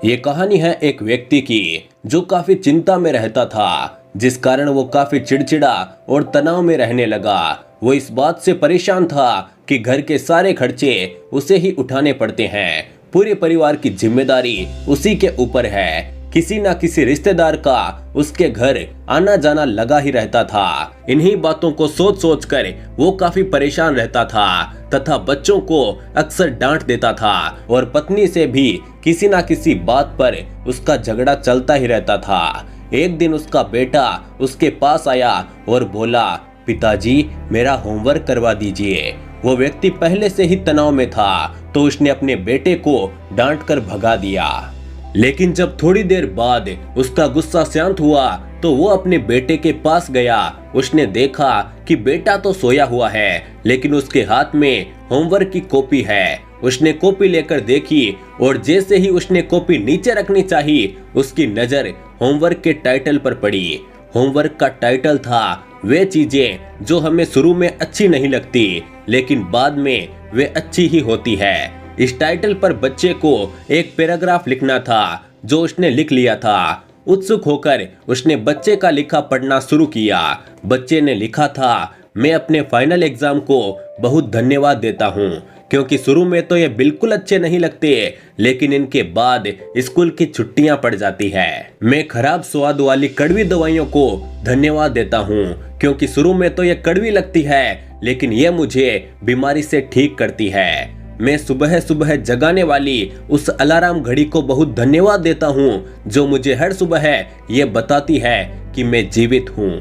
ये कहानी है एक व्यक्ति की जो काफी चिंता में रहता था, जिस कारण वो काफी चिड़चिड़ा और तनाव में रहने लगा। वो इस बात से परेशान था कि घर के सारे खर्चे उसे ही उठाने पड़ते हैं, पूरे परिवार की जिम्मेदारी उसी के ऊपर है। किसी ना किसी रिश्तेदार का उसके घर आना जाना लगा ही रहता था। इन्हीं बातों को सोच सोच कर वो काफी परेशान रहता था तथा बच्चों को अक्सर डांट देता था और पत्नी से भी किसी ना किसी बात पर उसका झगड़ा चलता ही रहता था। एक दिन उसका बेटा उसके पास आया और बोला, पिताजी मेरा होमवर्क करवा दीजिए। वो व्यक्ति पहले से ही तनाव में था तो उसने अपने बेटे को डांट कर भगा दिया। लेकिन जब थोड़ी देर बाद उसका गुस्सा शांत हुआ तो वो अपने बेटे के पास गया। उसने देखा कि बेटा तो सोया हुआ है लेकिन उसके हाथ में होमवर्क की कॉपी है। उसने कॉपी लेकर देखी और जैसे ही उसने कॉपी नीचे रखनी चाहिए उसकी नजर होमवर्क के टाइटल पर पड़ी। होमवर्क का टाइटल था वे चीजें जो हमें शुरू में अच्छी नहीं लगती लेकिन बाद में वे अच्छी ही होती है। इस टाइटल पर बच्चे को एक पैराग्राफ लिखना था जो उसने लिख लिया था। उत्सुक होकर उसने बच्चे का लिखा पढ़ना शुरू किया। बच्चे ने लिखा था, मैं अपने फाइनल एग्जाम को बहुत धन्यवाद देता हूँ क्योंकि शुरू में तो ये बिल्कुल अच्छे नहीं लगते लेकिन इनके बाद स्कूल की छुट्टियां पड़ जाती है। मैं खराब स्वाद वाली कड़वी दवाइयों को धन्यवाद देता हूँ क्योंकि शुरू में तो ये कड़वी लगती है लेकिन ये मुझे बीमारी से ठीक करती है। मैं सुबह सुबह जगाने वाली उस अलार्म घड़ी को बहुत धन्यवाद देता हूँ जो मुझे हर सुबह ये बताती है कि मैं जीवित हूँ।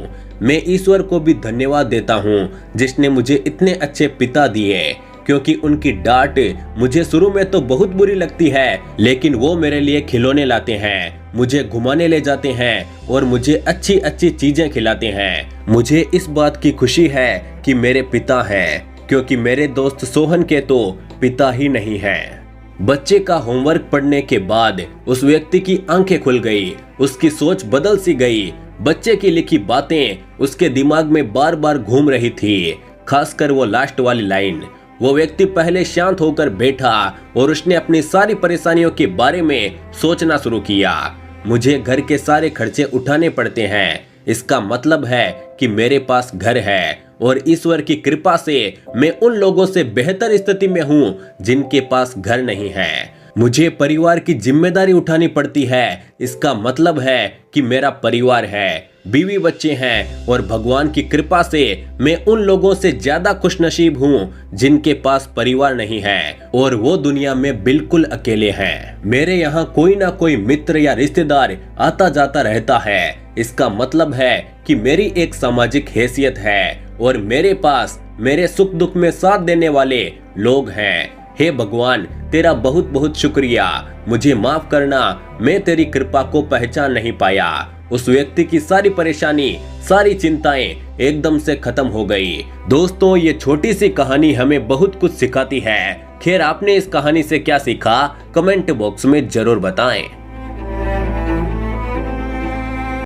मैं ईश्वर को भी धन्यवाद देता हूँ जिसने मुझे इतने अच्छे पिता दिए क्योंकि उनकी डांट मुझे शुरू में तो बहुत बुरी लगती है लेकिन वो मेरे लिए खिलौने लाते हैं, मुझे घुमाने ले जाते हैं और मुझे अच्छी अच्छी चीजें खिलाते हैं। मुझे इस बात की खुशी है कि मेरे पिता हैं क्योंकि मेरे दोस्त सोहन के तो पिता ही नहीं हैं। बच्चे का होमवर्क पढ़ने के बाद उस व्यक्ति की आंखें खुल गई, उसकी सोच बदल सी गई। बच्चे की लिखी बातें उसके दिमाग में बार बार घूम रही थी, खासकर वो लास्ट वाली लाइन। वो व्यक्ति पहले शांत होकर बैठा और उसने अपनी सारी परेशानियों के बारे में सोचना शुरू किया। मुझे घर के सारे खर्चे उठाने पड़ते हैं, इसका मतलब है कि मेरे पास घर है और ईश्वर की कृपा से मैं उन लोगों से बेहतर स्थिति में हूँ जिनके पास घर नहीं है। मुझे परिवार की जिम्मेदारी उठानी पड़ती है, इसका मतलब है कि मेरा परिवार है, बीवी बच्चे हैं और भगवान की कृपा से मैं उन लोगों से ज्यादा खुशनसीब हूँ जिनके पास परिवार नहीं है और वो दुनिया में बिल्कुल अकेले हैं। मेरे यहाँ कोई ना कोई मित्र या रिश्तेदार आता जाता रहता है, इसका मतलब है कि मेरी एक सामाजिक हैसियत है और मेरे पास मेरे सुख दुख में साथ देने वाले लोग हैं। हे भगवान तेरा बहुत बहुत शुक्रिया, मुझे माफ करना, मैं तेरी कृपा को पहचान नहीं पाया। उस व्यक्ति की सारी परेशानी, सारी चिंताएं एकदम से खत्म हो गई। दोस्तों, ये छोटी सी कहानी हमें बहुत कुछ सिखाती है। खैर, आपने इस कहानी से क्या सीखा कमेंट बॉक्स में जरूर बताएं।